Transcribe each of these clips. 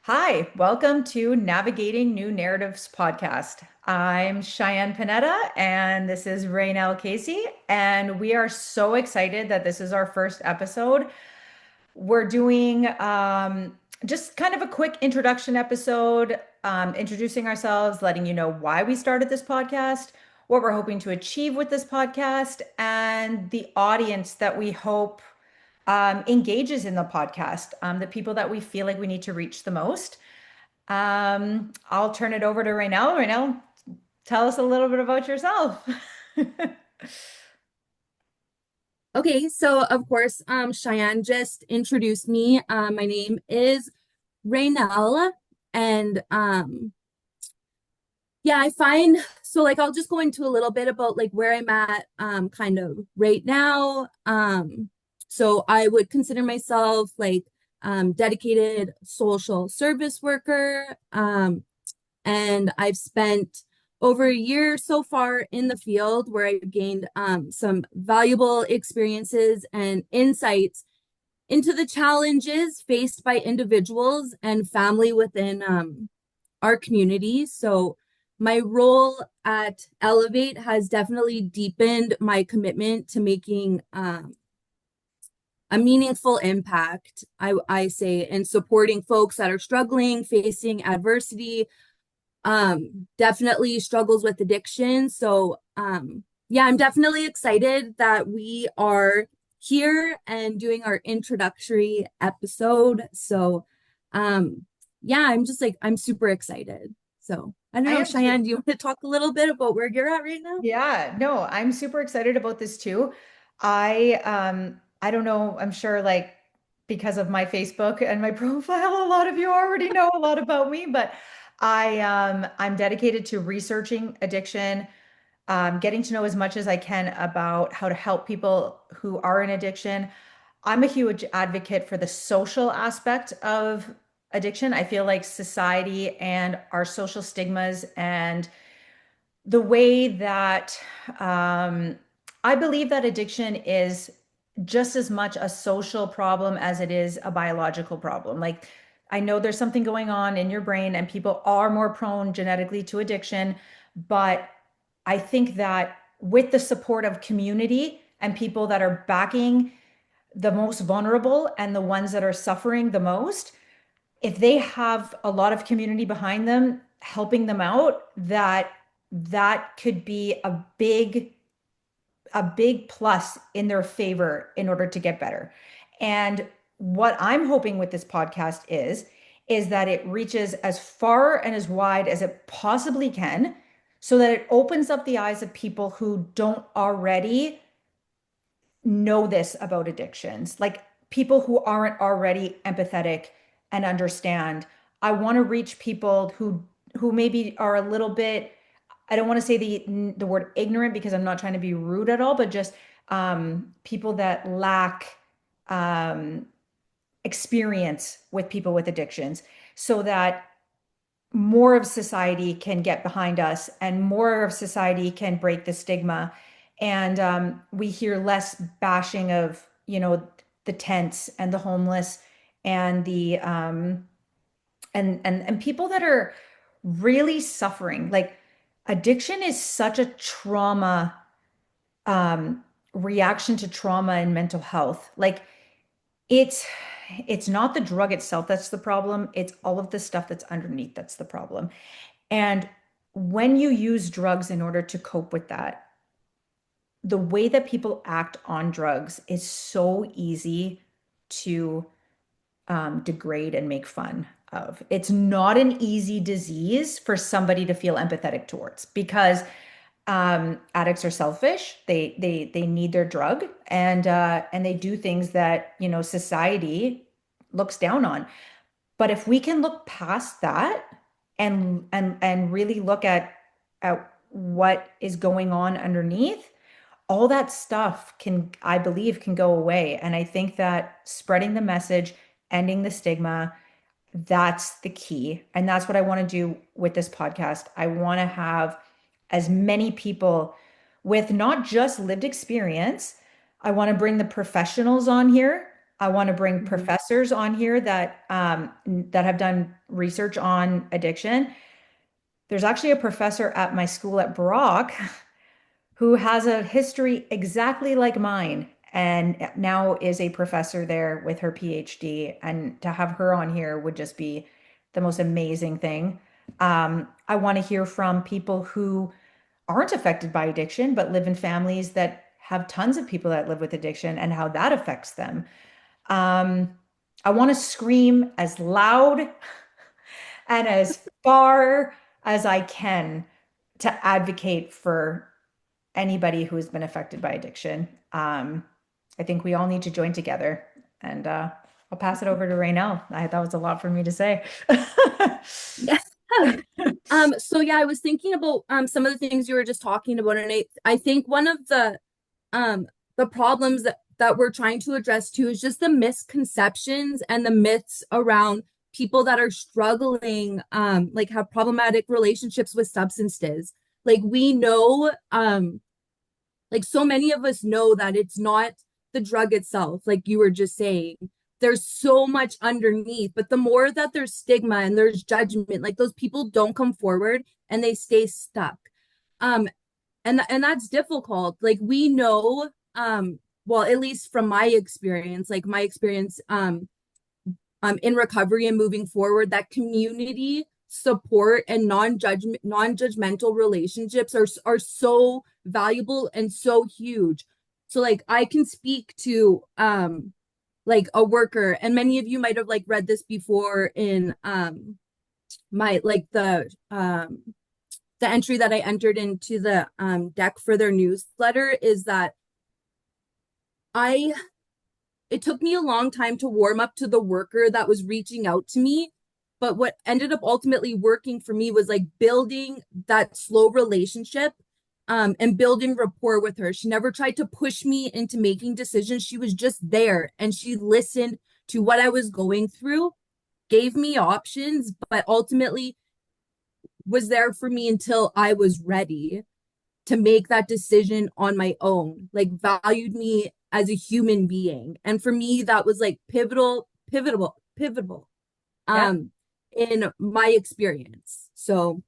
Hi, welcome to Navigating New Narratives podcast. I'm Cheyenne Panetta, and this is Raynell Casey, and we are so excited that this is our first episode. We're doing just kind of a quick introduction episode, introducing ourselves, letting you know why we started this podcast, what we're hoping to achieve with this podcast, and the audience that we hope engages in the podcast, the people that we feel like we need to reach the most. I'll turn it over to Raynell. Raynell, tell us a little bit about yourself. Okay, so of course, Cheyenne just introduced me. My name is Raynell, and yeah, I find so like I'll just go into a little bit about like where I'm at, kind of right now. So I would consider myself like dedicated social service worker. And I've spent over a year so far in the field where I've gained some valuable experiences and insights into the challenges faced by individuals and family within our community. So, my role at Elevate has definitely deepened my commitment to making a meaningful impact, I say, in supporting folks that are struggling, facing adversity, definitely struggles with addiction. So yeah, I'm definitely excited that we are here and doing our introductory episode. So yeah, I'm just like I'm super excited. So I don't I know, am too. Cheyenne, do you want to talk a little bit about where you're at right now? Yeah, no, I'm super excited about this too. I don't know, I'm sure like because of my Facebook and my profile, a lot of you already know a lot about me, but I'm dedicated to researching addiction, getting to know as much as I can about how to help people who are in addiction. I'm a huge advocate for the social aspect of addiction. I feel like society and our social stigmas and the way that I believe that addiction is just as much a social problem as it is a biological problem. Like, I know there's something going on in your brain, and people are more prone genetically to addiction, but I think that with the support of community and people that are backing the most vulnerable and the ones that are suffering the most, if they have a lot of community behind them helping them out, that could be a big plus in their favor in order to get better. And what I'm hoping with this podcast is that it reaches as far and as wide as it possibly can so that it opens up the eyes of people who don't already know this about addictions, like people who aren't already empathetic and understand. I want to reach people who maybe are a little bit, I don't want to say the word ignorant because I'm not trying to be rude at all, but just people that lack um, experience with people with addictions so that more of society can get behind us and more of society can break the stigma. And we hear less bashing of, the tents and the homeless and the and people that are really suffering. Like, addiction is such a trauma reaction to trauma and mental health. Like, it's it's not the drug itself that's the problem. It's all of the stuff that's underneath that's the problem. And when you use drugs in order to cope with that, the way that people act on drugs is so easy to degrade and make fun of. It's not an easy disease for somebody to feel empathetic towards because addicts are selfish. They need their drug and they do things that society looks down on. But if we can look past that and really look at what is going on underneath, all that stuff can, I believe, can go away. And I think that spreading the message, ending the stigma, that's the key. And that's what I want to do with this podcast. I want to have as many people with not just lived experience. I want to bring the professionals on here I want to bring Mhm. professors on here that have done research on addiction. There's actually a professor at my school at Brock who has a history exactly like mine and now is a professor there with her PhD. And to have her on here would just be the most amazing thing. I want to hear from people who aren't affected by addiction, but live in families that have tons of people that live with addiction and how that affects them. Um, I want to scream as loud and as far as I can to advocate for anybody who has been affected by addiction. I think we all need to join together. And I'll pass it over to Raynell. That was a lot for me to say. Yeah. So yeah, I was thinking about some of the things you were just talking about, and I think one of um the problems that we're trying to address too is just the misconceptions and the myths around people that are struggling, like have problematic relationships with substances. Like we know, like so many of us know that it's not the drug itself, like you were just saying. There's so much underneath, but the more that there's stigma and there's judgment, like those people don't come forward and they stay stuck. Um, and that's difficult. Like we know, well, at least from my experience, like my experience in recovery and moving forward, that community support and non-judgmental relationships are so valuable and so huge. So like I can speak to like a worker, and many of you might have like read this before in my like the entry that I entered into the deck for their newsletter is that I it took me a long time to warm up to the worker that was reaching out to me. But what ended up ultimately working for me was like building that slow relationship, and building rapport with her. She never tried to push me into making decisions. She was just there and she listened to what I was going through, gave me options, but ultimately was there for me until I was ready to make that decision on my own, like valued me as a human being. And for me, that was like pivotal Yeah. um in my experience. So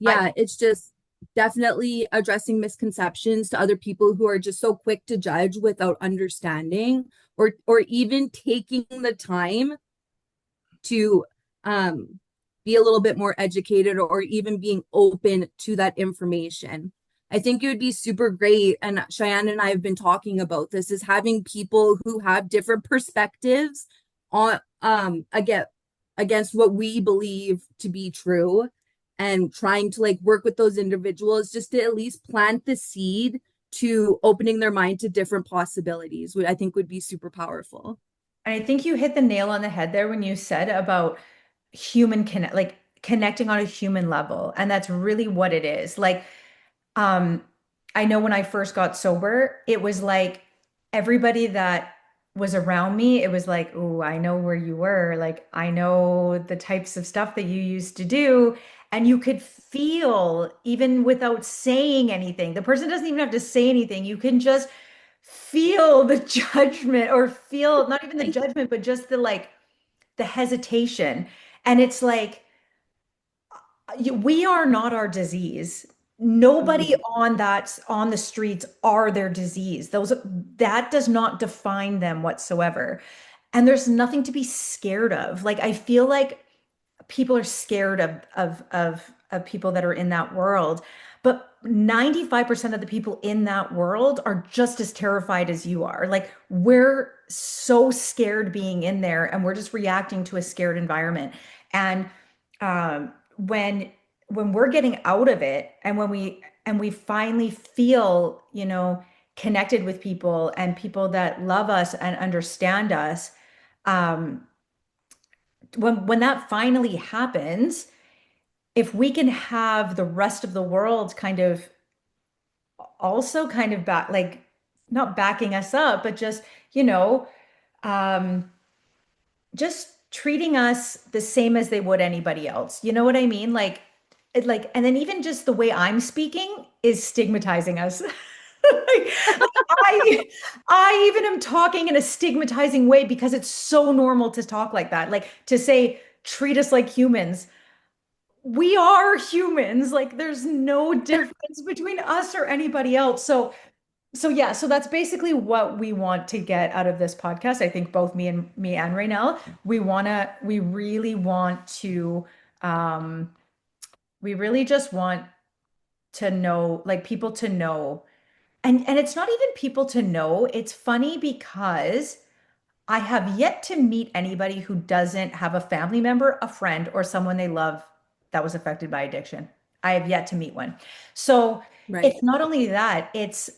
I, yeah, it's just definitely addressing misconceptions to other people who are just so quick to judge without understanding or even taking the time to be a little bit more educated or even being open to that information. I think it would be super great, and Cheyenne and I have been talking about this, is having people who have different perspectives on against what we believe to be true, and trying to like work with those individuals just to at least plant the seed to opening their mind to different possibilities, which I think would be super powerful. and I think you hit the nail on the head there when you said about like connecting on a human level. And that's really what it is. Like, Um, I know when I first got sober, it was like everybody that was around me, it was like, oh, I know where you were. Like, I know the types of stuff that you used to do. And you could feel, even without saying anything, the person doesn't even have to say anything. You can just feel the judgment or feel not even the judgment, but just the like the hesitation. And it's like, we are not our disease. Nobody Mhm. on the streets are their disease. Those that does not define them whatsoever. And there's nothing to be scared of. Like I feel like people are scared of people that are in that world. But 95% of the people in that world are just as terrified as you are. Like we're so scared being in there and we're just reacting to a scared environment. And when we're getting out of it and when we finally feel, connected with people and people that love us and understand us, um, when that finally happens, if we can have the rest of the world kind of also kind of back, like not backing us up, but just, you know, um, just treating us the same as they would anybody else. You know what I mean? Like, and then even just the way I'm speaking is stigmatizing us. I I even am talking in a stigmatizing way because it's so normal to talk like that. Like to say treat us like humans. We are humans. Like there's no difference between us or anybody else. So yeah, so that's basically what we want to get out of this podcast. I think both me and Raynell, we really want to um we really just want to know, like people to know. And it's not even people to know. It's funny because I have yet to meet anybody who doesn't have a family member, a friend, or someone they love that was affected by addiction. I have yet to meet one. So Right. it's not only that, it's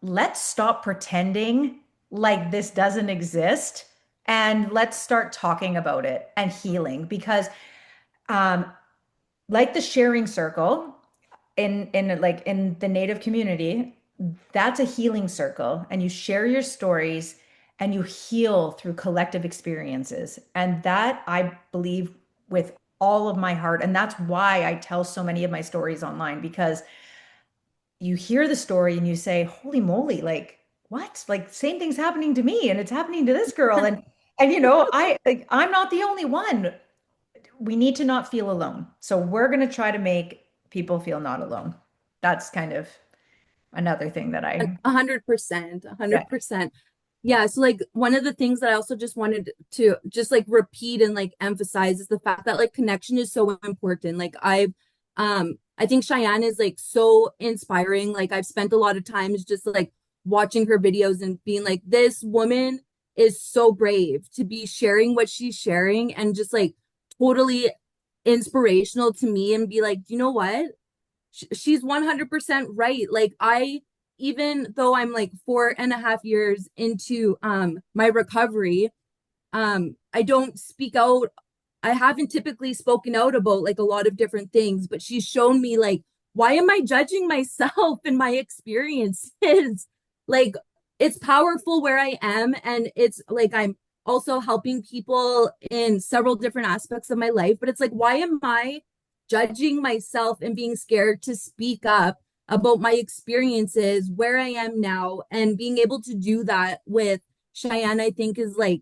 let's stop pretending like this doesn't exist and let's start talking about it and healing because um, like the sharing circle in the native community, that's a healing circle and you share your stories and you heal through collective experiences. And that I believe with all of my heart. And that's why I tell so many of my stories online because you hear the story and you say, holy moly, like what? Like same thing's happening to me and it's happening to this girl. And I'm not the only one. We need to not feel alone. So we're going to try to make people feel not alone. That's kind of another thing that I, 100%, yeah. 100%. Yeah, so like one of the things that I also just wanted to just like repeat and like emphasize is the fact that like connection is so important. Like I think Chyenne is like so inspiring. Like I've spent a lot of times just like watching her videos and being like, this woman is so brave to be sharing what she's sharing and just like totally inspirational to me and be like, you know what? She's 100% right. Like even though I'm like 4.5 years into my recovery, I don't speak out. I haven't typically spoken out about like a lot of different things, but she's shown me like, why am I judging myself and my experiences? Like it's powerful where I am, and it's like I'm also helping people in several different aspects of my life, but it's like, why am I judging myself and being scared to speak up about my experiences where I am now? And being able to do that with Chyenne, I think is like,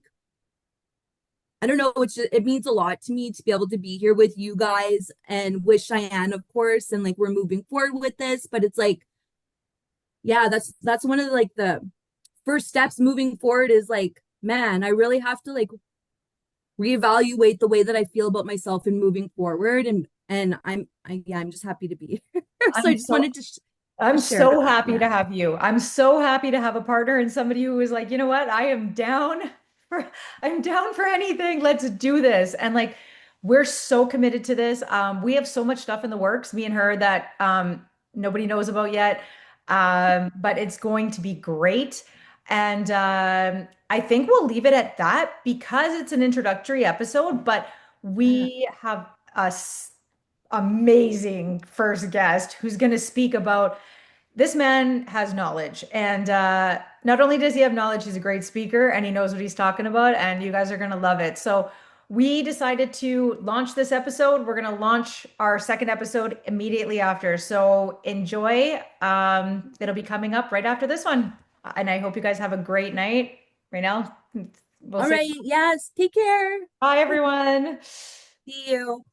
I don't know, it means a lot to me to be able to be here with you guys and with Chyenne, of course, and like we're moving forward with this. But it's like, yeah, that's one of the, like the first steps moving forward is like, man, I really have to like reevaluate the way that I feel about myself and moving forward. And I'm just happy to be here. So I I'm just so wanted to I'm share so that. happy Yeah. to have you. I'm so happy to have a partner and somebody who is like, you know what? For I'm down for anything. Let's do this. And like we're so committed to this. We have so much stuff in the works, me and her, that nobody knows about yet. But it's going to be great. And I think we'll leave it at that because it's an introductory episode, but Yeah. we have a amazing first guest who's going to speak about this man has knowledge. And not only does he have knowledge, he's a great speaker and he knows what he's talking about, and you guys are going to love it. So, we decided to launch this episode. We're going to launch our second episode immediately after. So, enjoy. It'll be coming up right after this one. And I hope you guys have a great night. Raynell, we'll All say right. Yes. Take care. bye, everyone. See you.